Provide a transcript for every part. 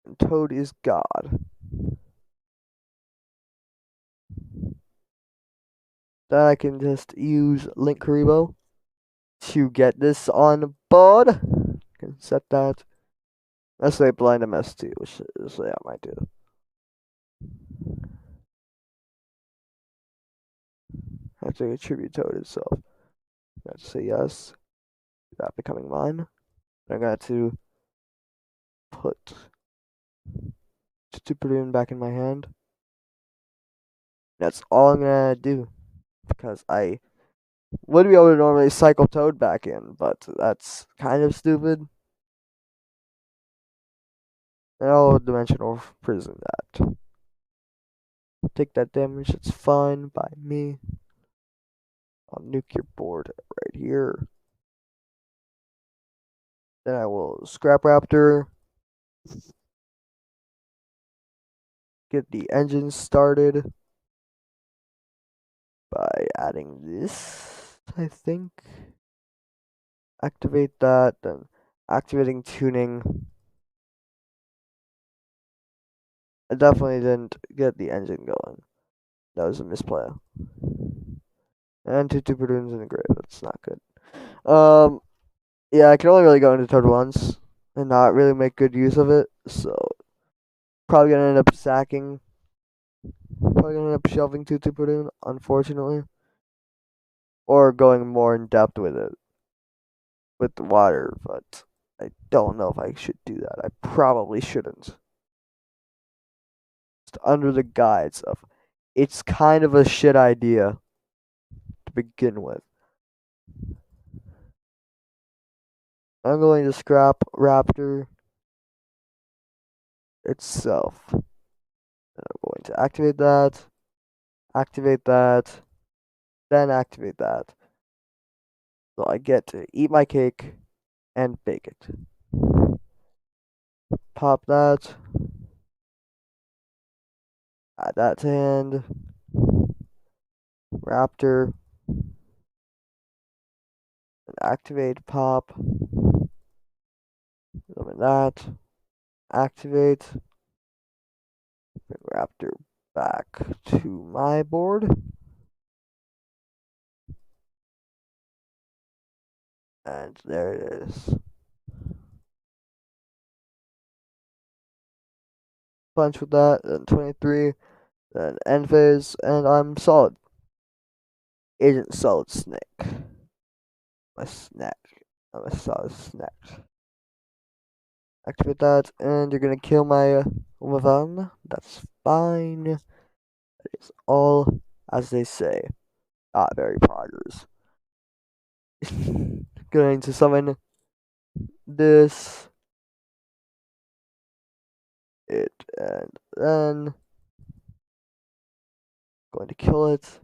And Toad is God. Then I can just use Linkuriboh to get this on board. Can set that. Let's say blind MS2, which is yeah, I might do. I have to attribute Toad itself. I have to say yes. That becoming mine. I got to put Tutupidoon back in my hand. That's all I'm gonna do because I would be able to normally cycle Toad back in, but that's kind of stupid. And I'll dimensional prison that. Take that damage, it's fine by me. I'll nuke your board right here. Then I will Scrap Raptor, get the engine started by adding this, I think. Activate that, then activating tuning. I definitely didn't get the engine going. That was a misplay. And two Tupidoons in the grave. That's not good. Yeah, I can only really go into Toad once and not really make good use of it. So probably gonna end up sacking. Probably gonna end up shelving two Tupidoon, unfortunately, or going more in depth with it with the water. But I don't know if I should do that. I probably shouldn't. Just under the guise of it's kind of a shit idea to begin with. I'm going to scrap Raptor itself. And I'm going to activate that, then activate that. So I get to eat my cake and bake it. Pop that, add that to hand. Raptor, and activate, pop. Limit that, activate. Bring Raptor back to my board. And there it is. Punch with that, then 23, then end phase, and I'm solid. Agent Solid Snake. I'm a snack. I'm a solid snack. Activate that, and you're gonna kill my Wavan. That's fine. That is all as they say. Ah, very poggers. Going to summon this, it, and then going to kill it.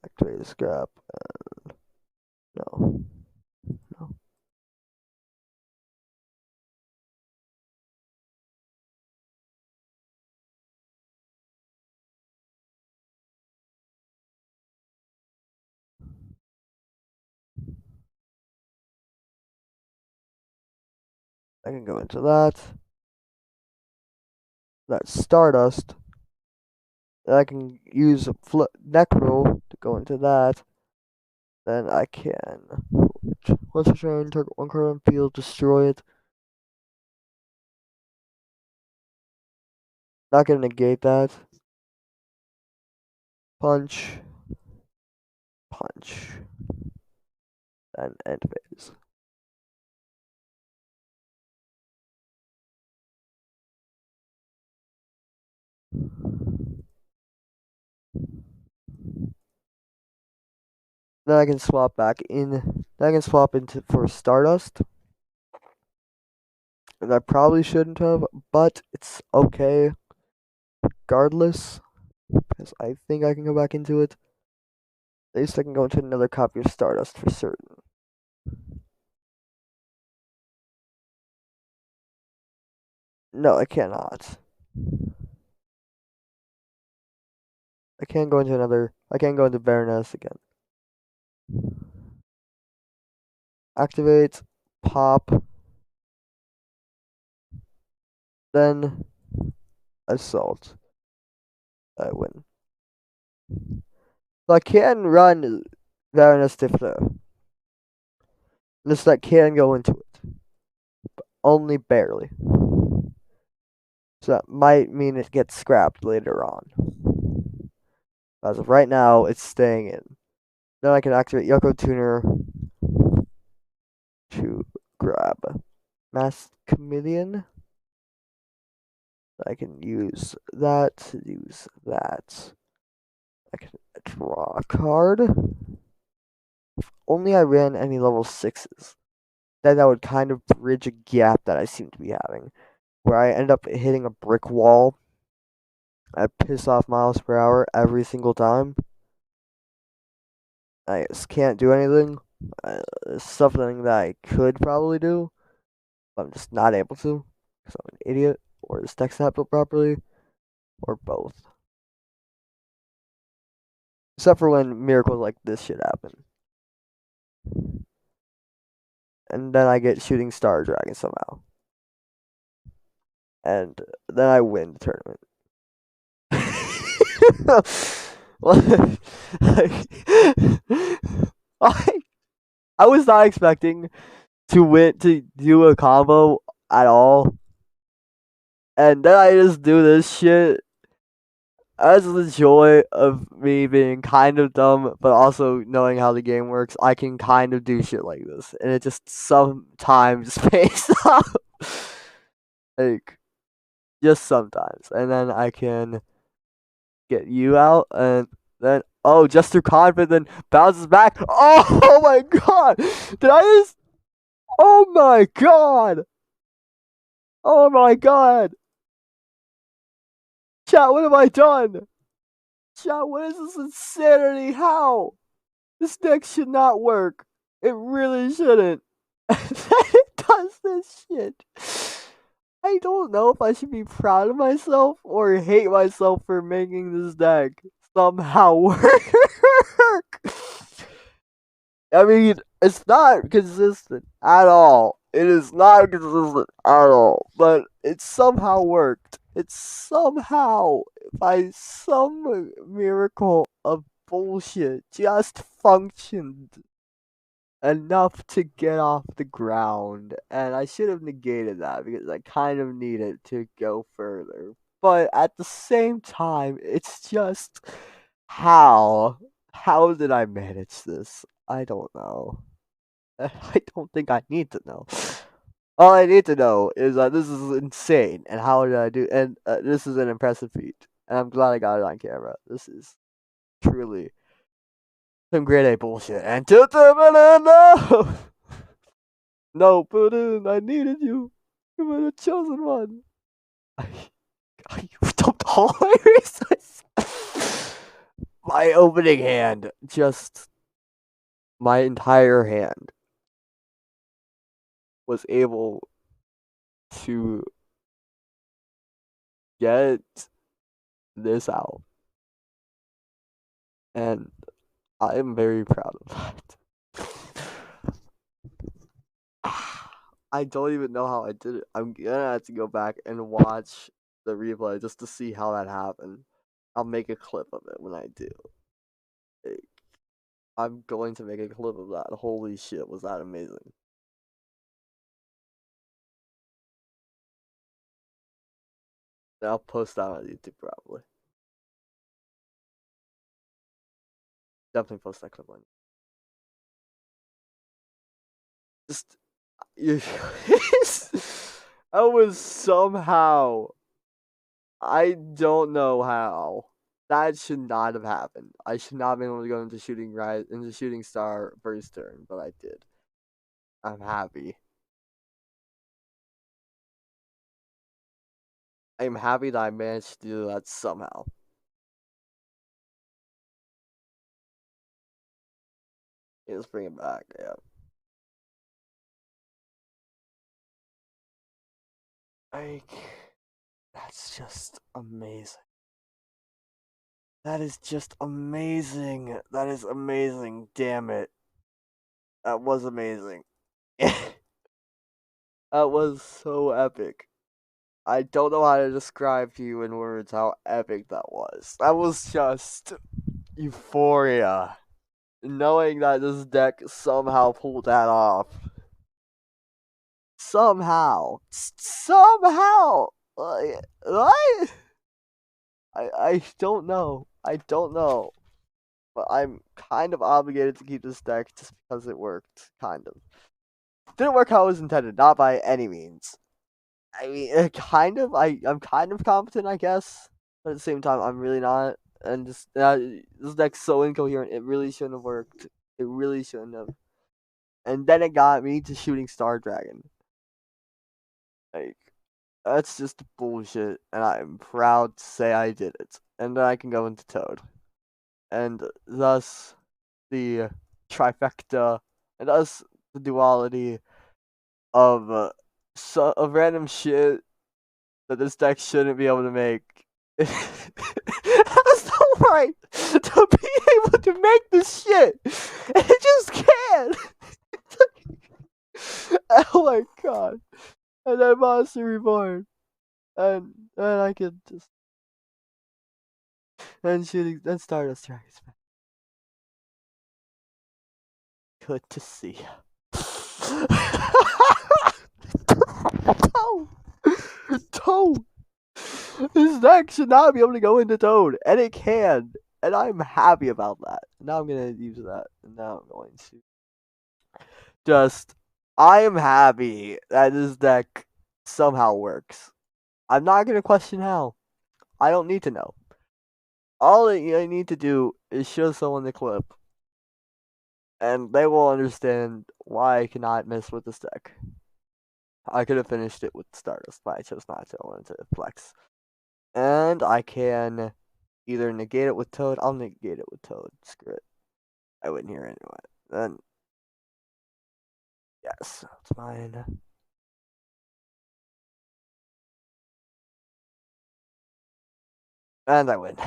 Activate the scrap. No, no. I can go into that. That's Stardust. Then I can use Necro to go into that. Then I can. Once I train, target one card on field, destroy it. Not gonna negate that. Punch, punch, and end phase. Then I can swap back in. Then I can swap into for Stardust. And I probably shouldn't have, but it's okay regardless. Because I think I can go back into it. At least I can go into another copy of Stardust for certain. No, I cannot. I can't go into another. I can't go into Baroness again. Activate, pop, then assault. I win. So I can run Varanus Tiflo. Just that can go into it. But only barely. So that might mean it gets scrapped later on. As of right now, it's staying in. Then I can activate Yoko Tuner to grab Mass Chameleon. I can use that to use that. I can draw a card. If only I ran any level 6s. Then that would kind of bridge a gap that I seem to be having. Where I end up hitting a brick wall. I piss off miles per hour every single time. I just can't do anything. It's something that I could probably do. But I'm just not able to. Because I'm an idiot. Or this deck's not built properly. Or both. Except for when miracles like this shit happen. And then I get Shooting Star Dragon somehow. And then I win the tournament. I, I was not expecting to do a combo at all. And then I just do this shit. As the joy of me being kind of dumb, but also knowing how the game works, I can kind of do shit like this. And it just sometimes pays off. Like, just sometimes. And then I can get you out, and then, oh, just through confidence, then bounces back. Oh my god! Did I just. Oh my god! Oh my god! Chat, what have I done? Chat, what is this insanity? How? This deck should not work. It really shouldn't. It does this shit. I don't know if I should be proud of myself or hate myself for making this deck somehow work. I mean, it's not consistent at all. It is not consistent at all. But it somehow worked. It somehow, by some miracle of bullshit, just functioned enough to get off the ground. And I should have negated that because I kind of needed to go further. But at the same time, it's just how? How did I manage this? I don't know. I don't think I need to know. All I need to know is that this is insane, and how did I do? And this is an impressive feat, and I'm glad I got it on camera. This is truly some grade A bullshit. And to the no, no, Putin, I needed you. You were the chosen one. You don't tolerate this. My opening hand, just my entire hand, was able to get this out. And I am very proud of that. I don't even know how I did it. I'm gonna have to go back and watch the replay just to see how that happened. I'll make a clip of it when I do. Like, I'm going to make a clip of that. Holy shit, was that amazing. And I'll post that on YouTube probably. Definitely post that clip on. Just I was somehow, I don't know how. That should not have happened. I should not have been able to go into Shooting Star first turn, but I did. I'm happy. I'm happy that I managed to do that somehow. Yeah, let's bring it back. Yeah. Like, that's just amazing. That is just amazing. That is amazing. Damn it. That was amazing. That was so epic. I don't know how to describe to you in words how epic that was. That was just euphoria. Knowing that this deck somehow pulled that off. Somehow. What? I don't know. I don't know. But I'm kind of obligated to keep this deck just because it worked. Kind of. Didn't work how it was intended, not by any means. I mean, kind of. I'm kind of competent, I guess. But at the same time, I'm really not. And just this deck's so incoherent. It really shouldn't have worked. It really shouldn't have. And then it got me to shooting Star Dragon. Like, that's just bullshit. And I'm proud to say I did it. And then I can go into Toad. And thus, the trifecta, and thus the duality of of random shit that this deck shouldn't be able to make. It has no right to be able to make this shit. And it just can't. Oh my god. And then Monster Reborn. And I can just. And shooting. And Stardust Dragons. Good to see you. Toad! Toad! This deck should not be able to go into Toad, and it can. And I'm happy about that. Now I'm gonna use that. And now I'm going to I am happy that this deck somehow works. I'm not gonna question how. I don't need to know. All I need to do is show someone the clip, and they will understand why I cannot miss with this deck. I could have finished it with Stardust, but I chose not to. I wanted to flex. And I can either negate it with Toad. I'll negate it with Toad. Screw it. I wouldn't hear anyway. Then, yes, that's mine. And I win.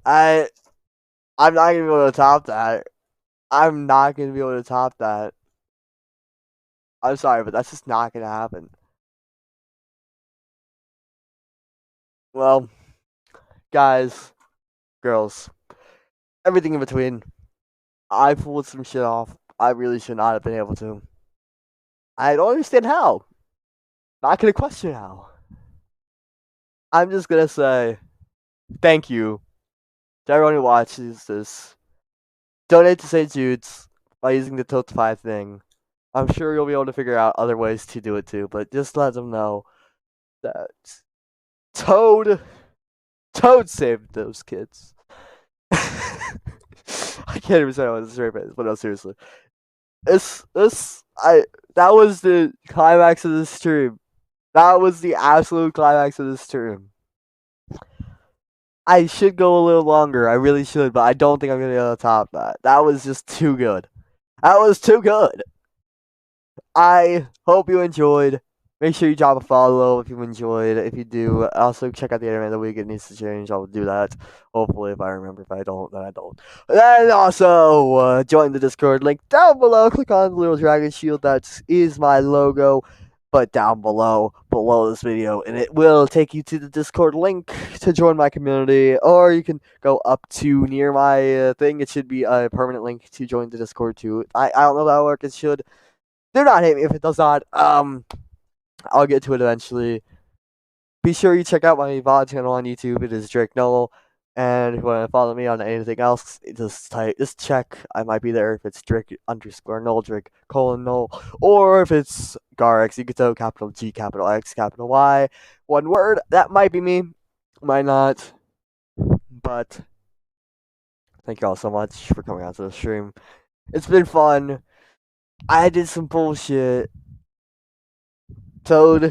I'm not gonna be able to top that. I'm not gonna be able to top that. I'm sorry, but that's just not gonna happen. Well, guys, girls, everything in between. I pulled some shit off. I really should not have been able to. I don't understand how. Not gonna question how. I'm just gonna say thank you to everyone who watches this. Donate to St. Jude's by using the Tiltify thing. I'm sure you'll be able to figure out other ways to do it too, but just let them know that Toad saved those kids. I can't even say it with a straight face, but no, seriously. That was the climax of this stream. That was the absolute climax of this stream. I should go a little longer. I really should, but I don't think I'm gonna be able to top that. That was just too good. That was too good. I hope you enjoyed. Make sure you drop a follow if you enjoyed. If you do, also check out the anime of the week. It needs to change. I'll do that. Hopefully, if I remember. If I don't, then I don't. And also, join the Discord link down below. Click on the little dragon shield. That is my logo. But down below this video, and it will take you to the Discord link to join my community, or you can go up to near my thing. It should be a permanent link to join the Discord too. I don't know how it works. It should. Do not hate me if it does not. I'll get to it eventually. Be sure you check out my VOD channel on YouTube. It is Drake Noel. And if you want to follow me on anything else, just check. I might be there if it's Drake _ Noel, Drake _ Noel, or if it's Garx Iguto, capital G, capital X, capital Y. One word. That might be me. Might not. But thank you all so much for coming out to the stream. It's been fun. I did some bullshit. Toad's